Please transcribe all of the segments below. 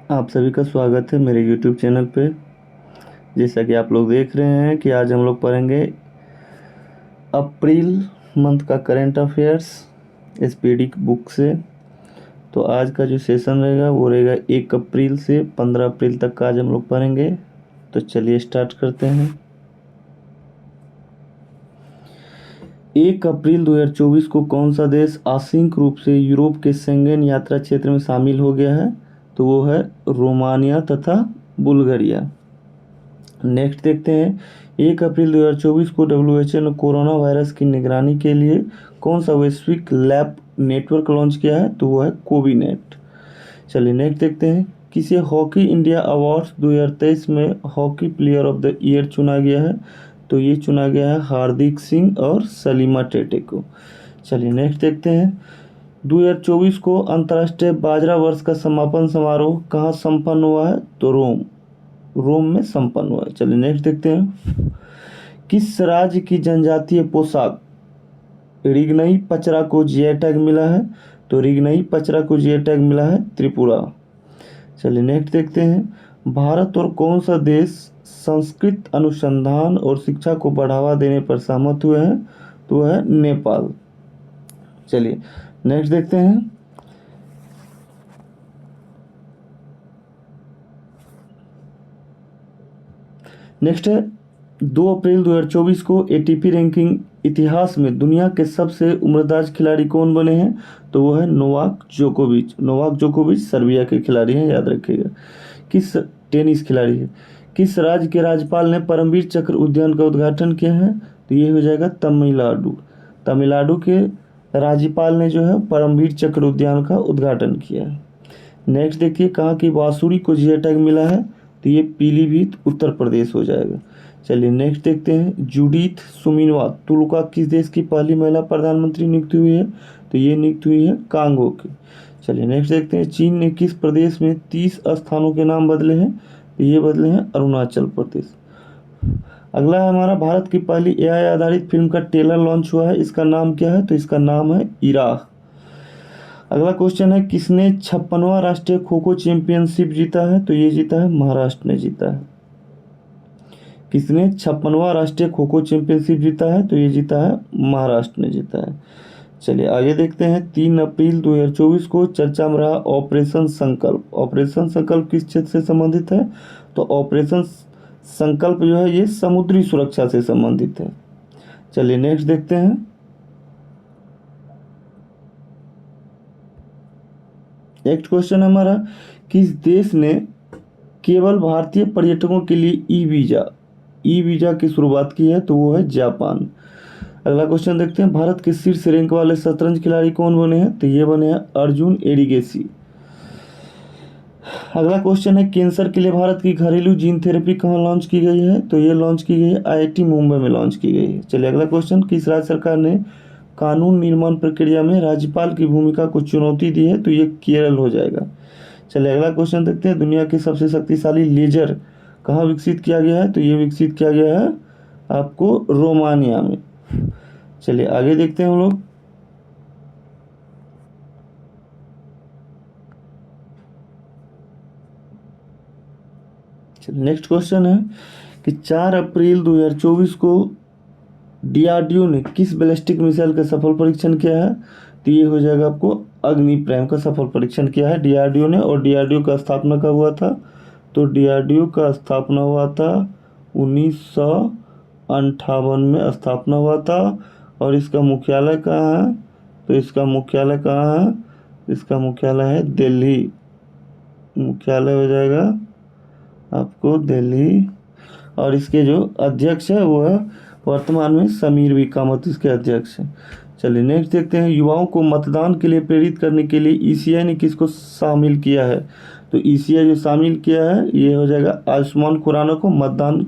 आप सभी का स्वागत है मेरे YouTube चैनल पे। जैसा कि आप लोग देख रहे हैं कि आज हम लोग पढ़ेंगे अप्रैल मंथ का करंट अफेयर्स एसपीडी बुक से। तो आज का जो सेशन रहेगा वो रहेगा 1 अप्रैल से 15 अप्रैल तक का आज हम लोग पढ़ेंगे। तो चलिए स्टार्ट करते हैं। 1 अप्रैल 2024 को कौन सा देश आंशिक रूप से यूरोप के शेंगेन यात्रा क्षेत्र में शामिल हो गया है? तो वो है रोमानिया तथा बुल्गारिया। नेक्स्ट देखते हैं, 1 अप्रैल 2024 को WHO ने कोरोना वायरस की निगरानी के लिए कौन सा वैश्विक लैब नेटवर्क लॉन्च किया है? तो वो है कोविनेट। चलिए नेक्स्ट देखते हैं, किसे हॉकी इंडिया अवार्ड्स 2023 में hockey player of the year चुना गया है? तो ये चुना गया है हार्दिक सिंह और सलीमा टेटे को। चलिए नेक्स्ट देखते हैं, 2024 को अंतर्राष्ट्रीय बाजरा वर्ष का समापन समारोह कहाँ संपन्न हुआ है? तो रोम में संपन्न हुआ है। चलिए नेक्स्ट देखते हैं, किस राज्य की जनजातीय पोशाक रिगनई पचरा को जीआई टैग मिला है? तो रिगनई पचरा को जीआई टैग मिला है त्रिपुरा। चलिए नेक्स्ट देखते हैं, भारत और कौन सा देश संस्कृत अनुसंधान और शिक्षा को बढ़ावा देने पर सहमत हुए हैं? तो वह है नेपाल। चलिए नेक्स्ट देखते हैं, नेक्स्ट है 2 अप्रैल 2024 को एटीपी रैंकिंग इतिहास में दुनिया के सबसे उम्रदराज खिलाड़ी कौन बने हैं? तो वो है नोवाक जोकोविच। नोवाक जोकोविच सर्बिया के खिलाड़ी हैं, याद रखिएगा। किस टेनिस खिलाड़ी है? किस राज्य के राज्यपाल ने परमवीर चक्र उद्यान का उद्घाटन किया है? तो ये हो जाएगा तमिलनाडु। तमिलनाडु के राज्यपाल ने जो है परमवीर चक्र उद्यान का उद्घाटन किया है। नेक्स्ट देखिए, कहाँ की बांसुरी को जीआई टैग मिला है? तो ये पीलीभीत उत्तर प्रदेश हो जाएगा। चलिए नेक्स्ट देखते हैं, जूडिथ सुमिनवा तुलुका किस देश की पहली महिला प्रधानमंत्री नियुक्त हुई है? तो ये नियुक्त हुई है कांगो की। चलिए नेक्स्ट देखते हैं, चीन ने किस प्रदेश में 30 स्थानों के नाम बदले हैं? तो ये बदले हैं अरुणाचल प्रदेश। अगला है हमारा, भारत की पहली एआई आधारित फिल्म का ट्रेलर लॉन्च हुआ है, इसका नाम क्या है? तो इसका नाम है इराह। अगला क्वेश्चन है, किसने 56वां राष्ट्रीय खो खो चैंपियनशिप जीता है? तो ये जीता है महाराष्ट्र ने जीता है। किसने 56वां राष्ट्रीय खो खो चैंपियनशिप जीता है? तो ये जीता है महाराष्ट्र ने जीता है। चलिए आगे देखते हैं, 3 अप्रैल 2024 को चर्चा में रहा ऑपरेशन संकल्प। ऑपरेशन संकल्प किस क्षेत्र से संबंधित है? तो ऑपरेशन संकल्प जो है ये समुद्री सुरक्षा से संबंधित है। चलिए नेक्स्ट देखते हैं, नेक्स्ट क्वेश्चन हमारा, किस देश ने केवल भारतीय पर्यटकों के लिए ई वीजा की शुरुआत की है? तो वो है जापान। अगला क्वेश्चन देखते हैं, भारत के शीर्ष रैंक वाले शतरंज खिलाड़ी कौन बने हैं? तो ये बने हैं अर्जुन एडिगेसी। अगला क्वेश्चन है, कैंसर के लिए भारत की घरेलू जीन थेरेपी कहाँ लॉन्च की गई है? तो ये लॉन्च की गई है आईआईटी मुंबई में लॉन्च की गई है। चलिए अगला क्वेश्चन, किस राज्य सरकार ने कानून निर्माण प्रक्रिया में राज्यपाल की भूमिका को चुनौती दी है? तो ये केरल हो जाएगा। चलिए अगला क्वेश्चन देखते हैं, दुनिया के सबसे शक्तिशाली लेजर कहाँ विकसित किया गया है? तो ये विकसित किया गया है आपको रोमानिया में। चलिए आगे देखते हैं हम लोग, नेक्स्ट क्वेश्चन है कि 4 अप्रैल 2024 को डीआरडीओ ने किस बैलिस्टिक मिसाइल का सफल परीक्षण किया है? तो ये हो जाएगा आपको अग्नि प्राइम का सफल परीक्षण किया है डीआरडीओ ने। और डीआरडीओ का स्थापना कब हुआ था? तो डीआरडीओ का स्थापना हुआ था 1958 में स्थापना हुआ था। और इसका मुख्यालय कहाँ है? तो इसका मुख्यालय कहाँ है? इसका मुख्यालय है दिल्ली। मुख्यालय हो जाएगा आपको दिल्ली। और इसके जो अध्यक्ष है वो है वर्तमान में समीर विकामत इसके अध्यक्ष हैं। चलिए नेक्स्ट देखते हैं, युवाओं को मतदान के लिए प्रेरित करने के लिए ईसीआई ने किसको शामिल किया है? तो ईसीआई जो शामिल किया है ये हो जाएगा आयुष्मान खुराना को। मतदान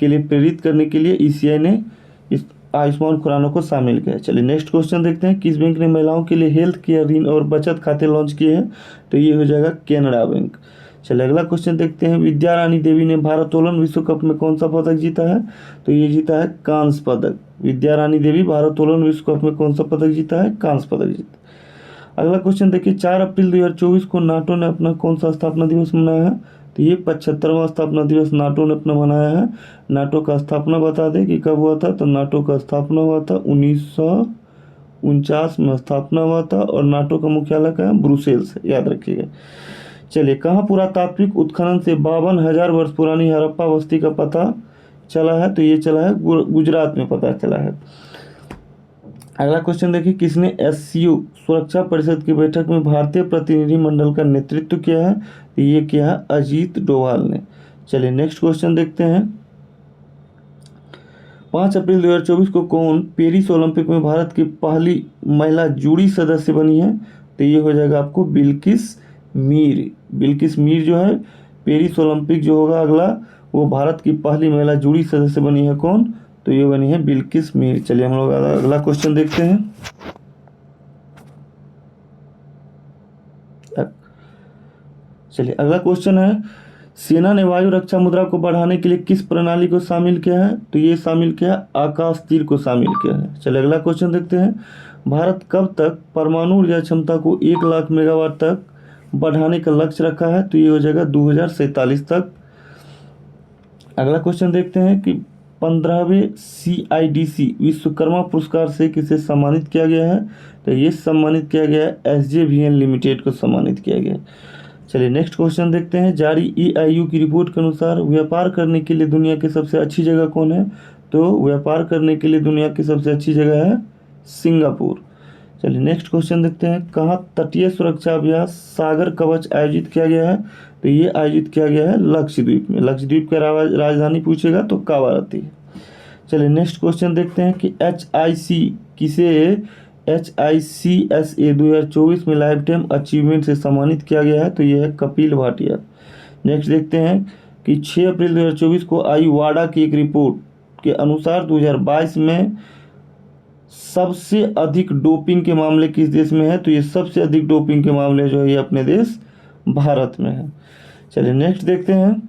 के लिए प्रेरित करने के लिए ईसीआई ने इस आयुष्मान खुराना को शामिल किया है। चलिए नेक्स्ट क्वेश्चन देखते हैं, किस बैंक ने महिलाओं के लिए हेल्थ केयर ऋण और बचत खाते लॉन्च किए हैं? तो ये हो जाएगा कैनरा बैंक। चलिए अगला क्वेश्चन देखते हैं, विद्या रानी देवी ने भारोत्तोलन विश्व कप में कौन सा पदक जीता है? तो ये जीता है कांस्य पदक। विद्या रानी देवी भारोत्तोलन विश्व कप में कौन सा पदक जीता है? कांस्य पदक जीता। अगला क्वेश्चन देखिए, 4 अप्रैल 2024 को नाटो ने अपना कौन सा स्थापना दिवस मनाया है? तो ये 75वां स्थापना दिवस नाटो ने अपना मनाया है। नाटो का स्थापना बता दें कि कब हुआ था, तो नाटो का स्थापना हुआ था 1949 में स्थापना हुआ था, और नाटो का मुख्यालय कहाँ है? ब्रुसेल्स, याद रखिएगा। चलिए, कहाँ पुरातात्विक उत्खनन से 52,000 वर्ष पुरानी हड़प्पा बस्ती का पता चला है? तो ये चला है गुजरात में पता चला है। अगला क्वेश्चन देखिए, किसने एससीओ सुरक्षा परिषद की बैठक में भारतीय प्रतिनिधिमंडल का नेतृत्व किया है? तो ये किया है अजीत डोभाल ने। चलिए नेक्स्ट क्वेश्चन देखते हैं, 5 अप्रैल 2024 को कौन पेरिस ओलंपिक में भारत की पहली महिला जूरी सदस्य बनी है? तो ये हो जाएगा आपको बिल्किस मीर। बिल्किस मीर जो है पेरिस ओलंपिक जो होगा अगला, वो भारत की पहली महिला जूरी सदस्य बनी है। कौन? तो ये बनी है बिल्किस मीर। चलिए हम लोग अगला क्वेश्चन देखते हैं। चलिए अगला क्वेश्चन है, सेना ने वायु रक्षा मुद्रा को बढ़ाने के लिए किस प्रणाली को शामिल किया है? तो ये शामिल किया आकाश तीर को शामिल किया है। चलिए अगला क्वेश्चन देखते हैं, भारत कब तक परमाणु ऊर्जा क्षमता को 1 लाख मेगावाट तक बढ़ाने का लक्ष्य रखा है? तो ये हो जाएगा 2047 तक। अगला क्वेश्चन देखते हैं कि 15वें CIDC विश्वकर्मा पुरस्कार से किसे सम्मानित किया गया है? तो ये सम्मानित किया गया है SJVN लिमिटेड को सम्मानित किया गया। चलिए नेक्स्ट क्वेश्चन देखते हैं, जारी EIU की रिपोर्ट के अनुसार व्यापार करने के लिए दुनिया की सबसे अच्छी जगह कौन है? तो व्यापार करने के लिए दुनिया की सबसे अच्छी जगह है सिंगापुर। चलिए नेक्स्ट क्वेश्चन देखते हैं, कहाँ तटीय सुरक्षा अभ्यास सागर कवच आयोजित किया गया है? तो ये आयोजित किया गया है लक्षद्वीप में। लक्षद्वीप का राजधानी पूछेगा तो कावारती है। चलिए नेक्स्ट क्वेश्चन देखते हैं कि HICSA 2024 में लाइफ टाइम अचीवमेंट से सम्मानित किया गया है? तो ये है कपिल भाटिया। नेक्स्ट देखते हैं कि 6 अप्रैल 2024 को आई वाडा की एक रिपोर्ट के अनुसार 2022 में सबसे अधिक डोपिंग के मामले किस देश में है? तो ये सबसे अधिक डोपिंग के मामले जो है ये अपने देश भारत में है। चलिए नेक्स्ट देखते हैं,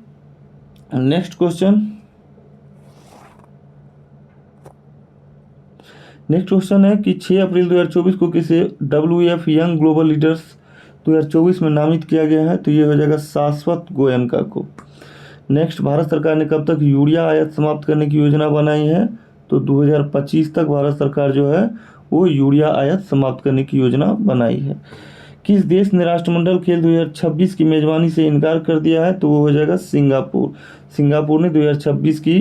नेक्स्ट क्वेश्चन है कि 6 अप्रैल 2024 को किसे WEF यंग ग्लोबल लीडर्स 2024 में नामित किया गया है? तो ये हो जाएगा शाश्वत गोयनका को। नेक्स्ट, भारत सरकार ने कब तक यूरिया आयात समाप्त करने की योजना बनाई है? तो 2025 तक भारत सरकार जो है वो यूरिया आयात समाप्त करने की योजना बनाई है। किस देश ने राष्ट्रमंडल खेल 2026 की मेजबानी से इनकार कर दिया है? तो वो हो जाएगा सिंगापुर। सिंगापुर ने 2026 की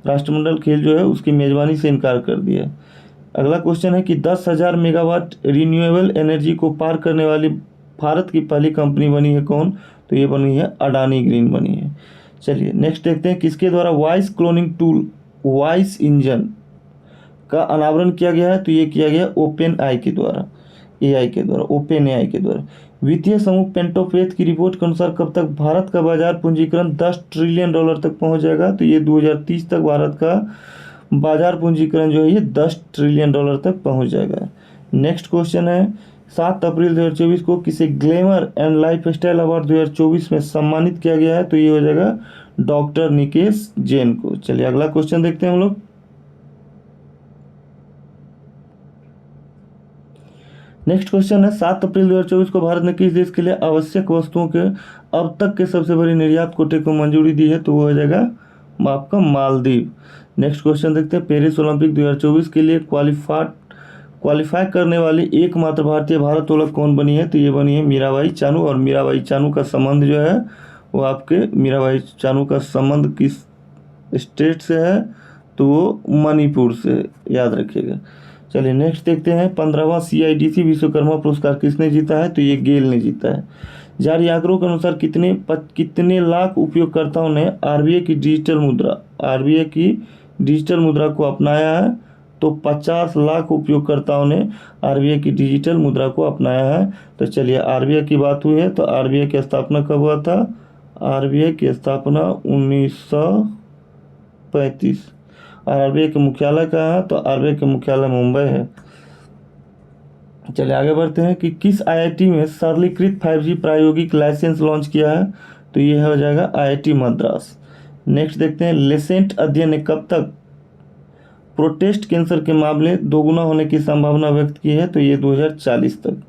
राष्ट्रमंडल खेल जो है उसकी मेजबानी से इनकार कर दिया है। अगला क्वेश्चन है कि 10,000 मेगावाट रिन्यूएबल एनर्जी को पार करने वाली भारत की पहली कंपनी बनी है कौन? तो ये बनी है अडानी ग्रीन बनी है। चलिए नेक्स्ट देखते हैं, किसके द्वारा voice cloning tool voice engine का अनावरण किया गया है? तो ये किया गया ओपन AI के द्वारा, ओपन AI के द्वारा। वित्तीय समूह पेंटोफेथ की रिपोर्ट के अनुसार कब तक भारत का बाजार पूंजीकरण $10 ट्रिलियन तक पहुंच जाएगा? तो ये 2030 तक भारत का बाजार पूंजीकरण जो है ये $10 ट्रिलियन तक पहुंच जाएगा। नेक्स्ट क्वेश्चन है, 7 अप्रैल 2024 को किसे ग्लैमर एंड लाइफस्टाइल अवार्ड 2024 में सम्मानित किया गया है? तो ये हो जाएगा डॉक्टर निकेश जैन को। चलिए अगला क्वेश्चन देखते हैं हम लोग। नेक्स्ट क्वेश्चन है, 7 अप्रैल 2024 को भारत ने किस देश के लिए आवश्यक वस्तुओं के अब तक के सबसे बड़ी निर्यात कोटे को मंजूरी दी है? तो वो हो जाएगा आपका मालदीव। नेक्स्ट क्वेश्चन देखते हैं, पेरिस ओलंपिक 2024 के लिए क्वालिफाई करने वाली एकमात्र भारतीय भारोत्तोलक कौन बनी है? तो ये बनी है मीराबाई चानू। और मीराबाई चानू का संबंध जो है वो आपके मीराबाई चानू का संबंध किस स्टेट से है? तो वो मणिपुर से, याद रखिएगा। चलिए नेक्स्ट देखते हैं, 15वां CIDC विश्वकर्मा पुरस्कार किसने जीता है? तो ये गेल ने जीता है। जारी आंकड़ों के अनुसार कितने लाख उपयोगकर्ताओं ने RBI की डिजिटल मुद्रा को अपनाया है? तो 50 लाख उपयोगकर्ताओं ने RBI की डिजिटल मुद्रा को अपनाया है। तो चलिए RBI की बात हुई है, तो RBI की स्थापना कब हुआ था? RBI की स्थापना 1935। और RBI के मुख्यालय कहाँ है? तो RBI के मुख्यालय मुंबई है। चलिए आगे बढ़ते हैं कि किस IIT में सरलीकृत 5G प्रायोगिक लाइसेंस लॉन्च किया है? तो ये हो जाएगा IIT मद्रास। नेक्स्ट देखते हैं, लेसेंट अध्ययन ने कब तक प्रोस्टेट कैंसर के मामले दोगुना होने की संभावना व्यक्त की है? तो ये 2040 तक।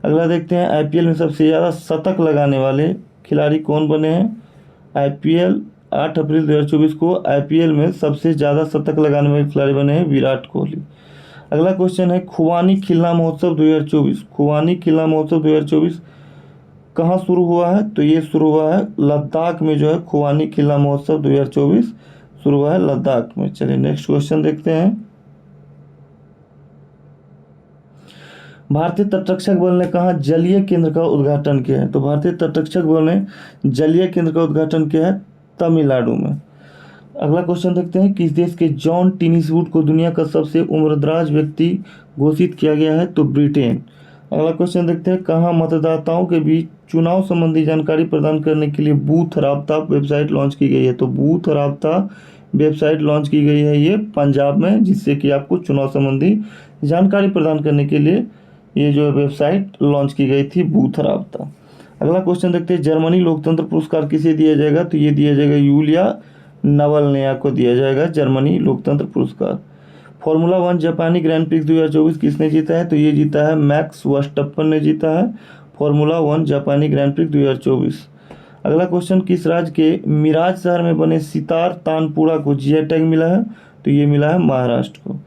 अगला देखते हैं आईपीएल में सबसे ज़्यादा शतक लगाने वाले खिलाड़ी कौन बने हैं। आईपीएल 8 अप्रैल 2024 को आईपीएल में सबसे ज़्यादा शतक लगाने वाले खिलाड़ी बने हैं विराट कोहली। अगला क्वेश्चन है खुबानी खिलना महोत्सव 2024। खुबानी खिलना महोत्सव 2024 कहाँ शुरू हुआ है, तो ये शुरू हुआ है लद्दाख में, जो है खुबानी खिलना महोत्सव 2024 शुरू हुआ है लद्दाख में। चलिए नेक्स्ट क्वेश्चन देखते हैं। भारतीय तटरक्षक बल ने कहा जलीय केंद्र का उद्घाटन किया है, तो भारतीय तटरक्षक बल ने जलीय केंद्र का उद्घाटन किया है तमिलनाडु में। अगला क्वेश्चन देखते हैं किस देश के जॉन टिनीसवुड को दुनिया का सबसे उम्रदराज व्यक्ति घोषित किया गया है, तो ब्रिटेन। अगला क्वेश्चन देखते हैं कहाँ मतदाताओं के बीच चुनाव संबंधी जानकारी प्रदान करने के लिए बूथ राब्ता वेबसाइट लॉन्च की गई है, तो बूथ राब्ता वेबसाइट लॉन्च की गई है ये पंजाब में, जिससे कि आपको चुनाव संबंधी जानकारी प्रदान करने के लिए ये जो वेबसाइट लॉन्च की गई थी बूथ राब्ता। अगला क्वेश्चन देखते हैं जर्मनी लोकतंत्र पुरस्कार किसे दिया जाएगा, तो ये दिया जाएगा यूलिया नवलनया को दिया जाएगा जर्मनी लोकतंत्र पुरस्कार। फॉर्मूला 1 जापानी ग्रैंड प्रिक्स 2024 किसने जीता है, तो ये जीता है मैक्स वर्स्टप्पन ने जीता है फॉर्मूला 1 जापानी ग्रैंड प्रिक्स 2024। अगला क्वेश्चन किस राज्य के मिराज शहर में बने सितार तानपुरा को जीआई टैग मिला है, तो ये मिला है महाराष्ट्र को।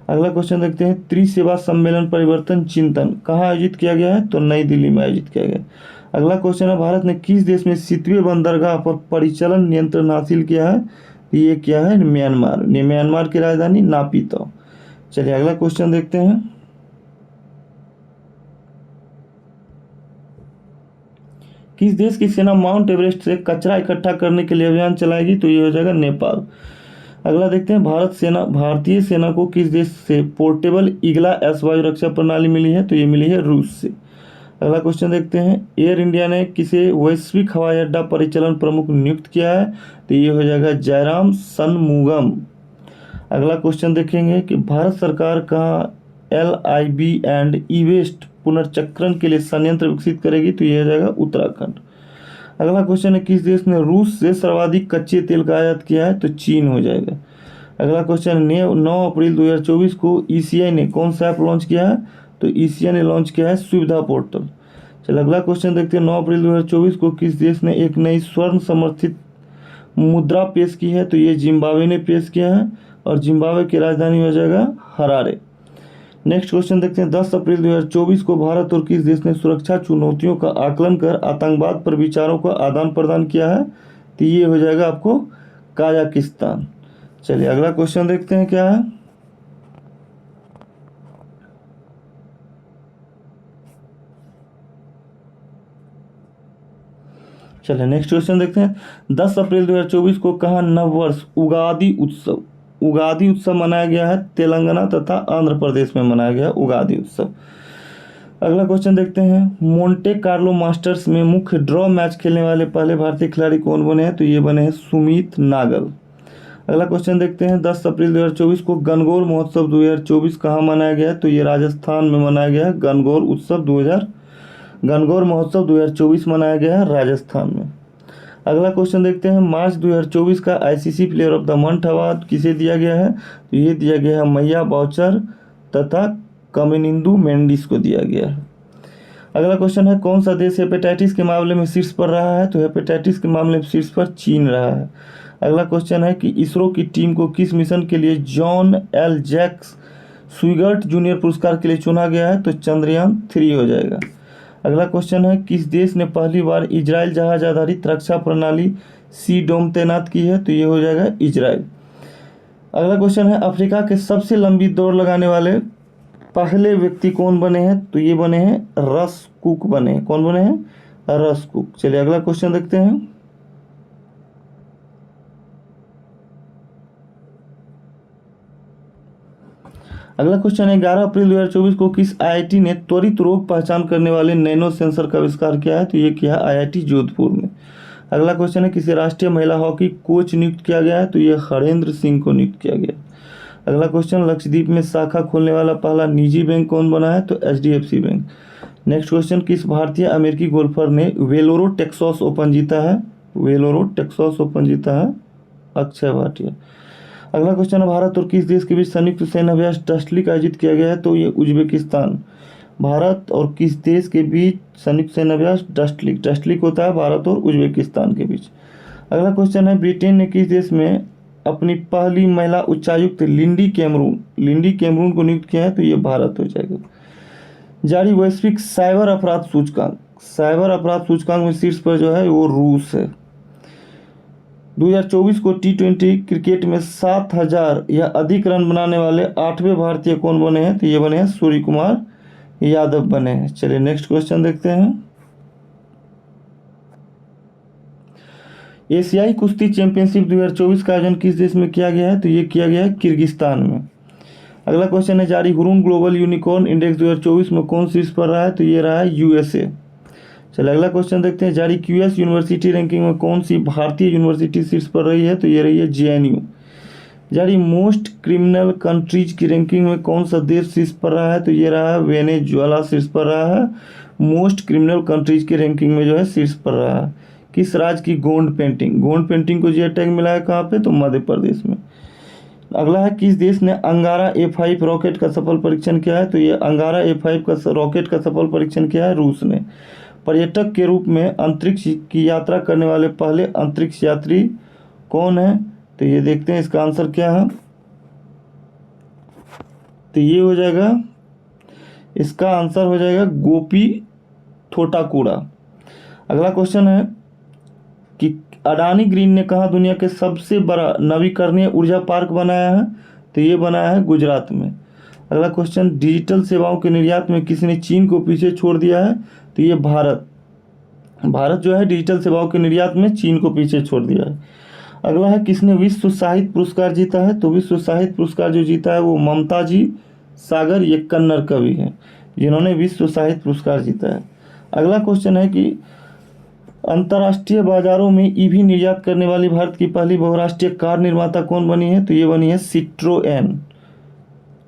अगला क्वेश्चन देखते हैं त्रिसेवा सम्मेलन परिवर्तन चिंतन कहाँ आयोजित किया गया है, तो नई दिल्ली में आयोजित किया गया। अगला क्वेश्चन है भारत ने किस देश में सितवे बंदरगाह पर परिचालन नियंत्रण हासिल किया है, ये क्या है म्यांमार। म्यांमार की राजधानी नापीतो। चलिए अगला क्वेश्चन देखते हैं किस देश की सेना माउंट एवरेस्ट से कचरा इकट्ठा करने के लिए अभियान चलाएगी, तो ये हो जाएगा नेपाल। अगला देखते हैं भारतीय सेना को किस देश से पोर्टेबल ईगला एस वायु रक्षा प्रणाली मिली है, तो ये मिली है रूस से। अगला क्वेश्चन देखते हैं एयर इंडिया ने किसे वैश्विक हवाई अड्डा परिचालन प्रमुख नियुक्त किया है, तो ये हो जाएगा जयराम सनमुगम। अगला क्वेश्चन देखेंगे कि भारत सरकार का LIB एंड ई वेस्ट पुनर्चक्रण के लिए संयंत्र विकसित करेगी, तो ये हो जाएगा उत्तराखंड। अगला क्वेश्चन है किस देश ने रूस से सर्वाधिक कच्चे तेल का आयात किया है, तो चीन हो जाएगा। अगला क्वेश्चन 9 अप्रैल 2024 को ECI ने कौन सा ऐप लॉन्च किया है, तो ECI ने लॉन्च किया है सुविधा पोर्टल। चलो अगला क्वेश्चन देखते हैं 9 अप्रैल 2024 को किस देश ने एक नई स्वर्ण समर्थित मुद्रा पेश की है, तो ये जिम्बाब्वे ने पेश किया है और जिम्बाब्वे की राजधानी हो जाएगा हरारे। नेक्स्ट क्वेश्चन देखते हैं 10 अप्रैल 2024 को भारत और किस देश ने सुरक्षा चुनौतियों का आकलन कर आतंकवाद पर विचारों का आदान प्रदान किया है, तो ये हो जाएगा आपको कजाकिस्तान। चलिए अगला क्वेश्चन देखते हैं क्या है। चलिए नेक्स्ट क्वेश्चन देखते हैं 10 अप्रैल 2024 को कहाँ नववर्ष उगादी उत्सव मनाया गया है, तेलंगाना तथा आंध्र प्रदेश में मनाया गया उगादी उत्सव। अगला क्वेश्चन देखते हैं मोंटे कार्लो मास्टर्स में मुख्य ड्रॉ मैच खेलने वाले पहले भारतीय खिलाड़ी कौन बने हैं, तो ये बने हैं सुमीत नागल। अगला क्वेश्चन देखते हैं 10 अप्रैल 2024 को गणगौर महोत्सव 2024 कहाँ मनाया गया है, तो ये राजस्थान में मनाया गया है गणगौर महोत्सव 2024 मनाया गया है राजस्थान में। अगला क्वेश्चन देखते हैं मार्च 2024 का ICC player of the month award किसे दिया गया है, तो ये दिया गया है मैया बाउचर तथा कमिनिंदु मेंडिस को दिया गया है। अगला क्वेश्चन है कौन सा देश हेपेटाइटिस के मामले में शीर्ष पर रहा है, तो हेपेटाइटिस के मामले में शीर्ष पर चीन रहा है। अगला क्वेश्चन है कि इसरो की टीम को किस मिशन के लिए जॉन L जैक्स स्विगर्ट जूनियर पुरस्कार के लिए चुना गया है, तो चंद्रयान 3 हो जाएगा। अगला क्वेश्चन है किस देश ने पहली बार इजराइल जहाज आधारित रक्षा प्रणाली सी-डोम तैनात की है, तो ये हो जाएगा इजराइल। अगला क्वेश्चन है अफ्रीका के सबसे लंबी दौड़ लगाने वाले पहले व्यक्ति कौन बने हैं, तो ये बने हैं रस कुक बने हैं। कौन बने हैं, रस कुक। चलिए अगला क्वेश्चन देखते हैं अगला क्वेश्चन है 11 अप्रैल 2024 को किस IIT ने त्वरित रोग पहचान करने वाले नैनो सेंसर का आविष्कार किया है, तो ये किया IIT जोधपुर में। अगला क्वेश्चन है किसी राष्ट्रीय महिला हॉकी कोच नियुक्त किया गया है, तो ये हरेंद्र सिंह को नियुक्त किया गया। अगला क्वेश्चन लक्षद्वीप में शाखा खोलने वाला पहला निजी बैंक कौन बना है, तो HDFC बैंक। नेक्स्ट क्वेश्चन किस भारतीय अमेरिकी गोल्फर ने वेलोरो टेक्सास ओपन जीता है, अक्षय भाटिया। अगला क्वेश्चन है भारत और किस देश के बीच संयुक्त सैन्य अभ्यास डस्टलिक आयोजित किया गया है, तो ये उज्बेकिस्तान। भारत और किस देश के बीच संयुक्त सैन्याभ्यास? डस्टलिक होता है भारत और उज्बेकिस्तान के बीच। अगला क्वेश्चन है, ब्रिटेन ने किस देश में अपनी पहली महिला उच्चायुक्त लिंडी कैमरून को नियुक्त किया है? तो ये भारत हो जाएगा। जारी वैश्विक साइबर अपराध सूचकांक में शीर्ष पर जो है वो रूस है। 2024 को T20 क्रिकेट में 7000 या अधिक रन बनाने वाले 8वें भारतीय कौन बने हैं? तो ये बने हैं सूर्य कुमार यादव बने हैं। चलिए नेक्स्ट क्वेश्चन देखते हैं। एशियाई कुश्ती चैंपियनशिप 2024 का आयोजन किस देश में किया गया है? तो ये किया गया है किर्गिस्तान में। अगला क्वेश्चन है, जारी हुरून ग्लोबल यूनिकॉर्न इंडेक्स 2024 में कौन शीर्ष पर रहा है? तो ये रहा है USA। चलिए अगला क्वेश्चन देखते हैं, जारी QS यूनिवर्सिटी रैंकिंग में कौन सी भारतीय यूनिवर्सिटी शीर्ष पर रही है? तो ये रही है JNU। जारी मोस्ट क्रिमिनल कंट्रीज की रैंकिंग में कौन सा देश शीर्ष पर रहा है? तो ये रहा है वेनेजुएला शीर्ष पर रहा है। मोस्ट क्रिमिनल कंट्रीज की रैंकिंग में जो है शीर्ष पर रहा है। किस राज्य की गोंड पेंटिंग को जीआई टैग मिला है कहाँ पे? तो मध्य प्रदेश में। अगला है, किस देश ने अंगारा A5 रॉकेट का सफल परीक्षण किया है? तो ये अंगारा A5 का रॉकेट का सफल परीक्षण किया है रूस ने। पर्यटक के रूप में अंतरिक्ष की यात्रा करने वाले पहले अंतरिक्ष यात्री कौन है? तो ये देखते हैं इसका आंसर क्या है। तो ये हो जाएगा, इसका आंसर हो जाएगा गोपी थोटाकुड़ा। अगला क्वेश्चन है कि अडानी ग्रीन ने कहा दुनिया के सबसे बड़ा नवीकरणीय ऊर्जा पार्क बनाया है? तो ये बनाया है गुजरात में। अगला क्वेश्चन, डिजिटल सेवाओं के निर्यात में किसने चीन को पीछे छोड़ दिया है? तो ये भारत जो है डिजिटल सेवाओं के निर्यात में चीन को पीछे छोड़ दिया है। अगला है, किसने विश्व साहित्य पुरस्कार जीता है? तो विश्व साहित्य पुरस्कार जो जीता है वो ममताजी सागर, ये कन्नड़ कवि हैं जिन्होंने विश्व साहित्य पुरस्कार जीता है। अगला क्वेश्चन है कि अंतर्राष्ट्रीय बाजारों में ईवी निर्यात करने वाली भारत की पहली बहुराष्ट्रीय कार निर्माता कौन बनी है? तो ये बनी है सिट्रोएन।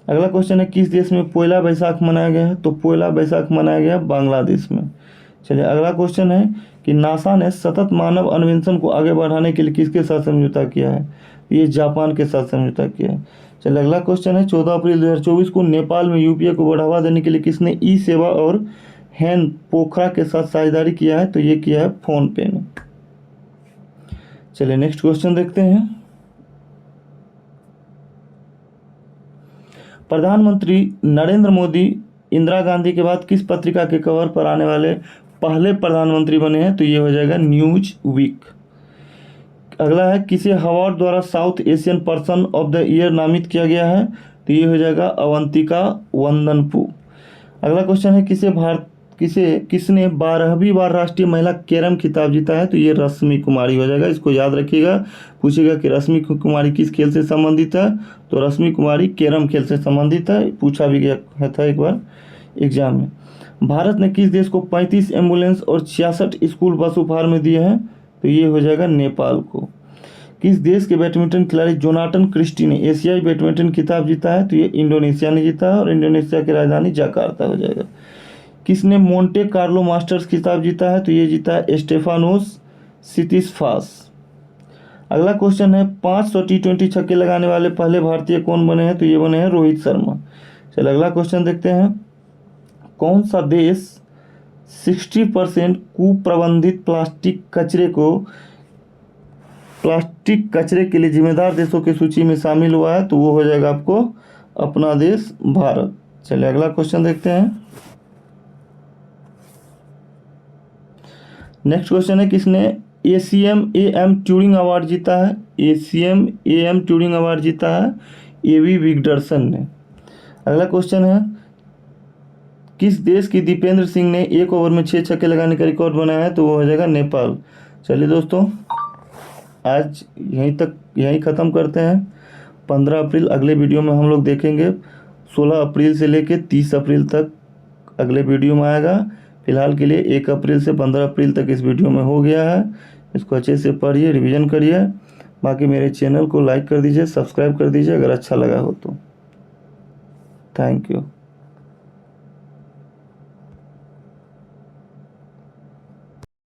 अगला क्वेश्चन है, किस देश में पोयला बैसाख मनाया गया है? तो पोयला बैसाख मनाया गया बांग्लादेश में। चलिए अगला क्वेश्चन है कि नासा ने सतत मानव अन्वेषण को आगे बढ़ाने के लिए किसके साथ समझौता किया है? ये जापान के साथ समझौता किया है। चलिए अगला क्वेश्चन है, 14 अप्रैल 2024 को नेपाल में यूपीआई को बढ़ावा देने के लिए किसने ई सेवा और हैन पोखरा के साथ साझेदारी किया है? तो ये किया है फोन पे ने। चलिए नेक्स्ट क्वेश्चन देखते हैं। प्रधानमंत्री नरेंद्र मोदी इंदिरा गांधी के बाद किस पत्रिका के कवर पर आने वाले पहले प्रधानमंत्री बने हैं? तो ये हो जाएगा न्यूज वीक। अगला है, किसे हवार्ड द्वारा south Asian person of the year नामित किया गया है? तो ये हो जाएगा अवंतिका वंदनपू। अगला क्वेश्चन है, किसने 12वीं बार राष्ट्रीय महिला कैरम खिताब जीता है? तो ये रश्मि कुमारी हो जाएगा। इसको याद रखिएगा, पूछेगा कि रश्मि कुमारी किस खेल से संबंधित है? तो रश्मि कुमारी कैरम खेल से संबंधित है, पूछा भी गया था एक बार एग्जाम में। भारत ने किस देश को 35 एम्बुलेंस और 66 स्कूल बस उपहार में दिए हैं? तो ये हो जाएगा नेपाल को। किस देश के बैडमिंटन खिलाड़ी जोनाथन क्रिस्टी ने एशियाई बैडमिंटन खिताब जीता है? तो ये इंडोनेशिया ने जीता है और इंडोनेशिया की राजधानी जकार्ता हो जाएगा। किसने मोंटे कार्लो मास्टर्स खिताब जीता है? तो ये जीता है स्टेफानोस सितिसफास। अगला क्वेश्चन है, 500 T20 छक्के लगाने वाले पहले भारतीय कौन बने हैं? तो ये बने हैं रोहित शर्मा। चलिए अगला क्वेश्चन देखते हैं। कौन सा देश 60% कुप्रबंधित प्लास्टिक कचरे के लिए जिम्मेदार देशों की सूची में शामिल हुआ है? तो वो हो जाएगा आपको अपना देश भारत। चलिए अगला क्वेश्चन देखते हैं। नेक्स्ट क्वेश्चन है, किसने ACM AM ट्यूरिंग अवार्ड जीता है? ACM AM ट्यूरिंग अवार्ड जीता है AB विगडरसन ने। अगला क्वेश्चन है, किस देश की दीपेंद्र सिंह ने 1 ओवर में 6 छक्के लगाने का रिकॉर्ड बनाया है? तो वो हो जाएगा नेपाल। चलिए दोस्तों, आज यहीं ख़त्म करते हैं। 15 अप्रैल अगले वीडियो में हम लोग देखेंगे। 16 अप्रैल से लेकर 30 अप्रैल तक अगले वीडियो में आएगा। फिलहाल के लिए 1 अप्रैल से 15 अप्रैल तक इस वीडियो में हो गया है। इसको अच्छे से पढ़िए, रिवीजन करिए। बाकी मेरे चैनल को लाइक कर दीजिए, सब्सक्राइब कर दीजिए अगर अच्छा लगा हो तो। Thank you.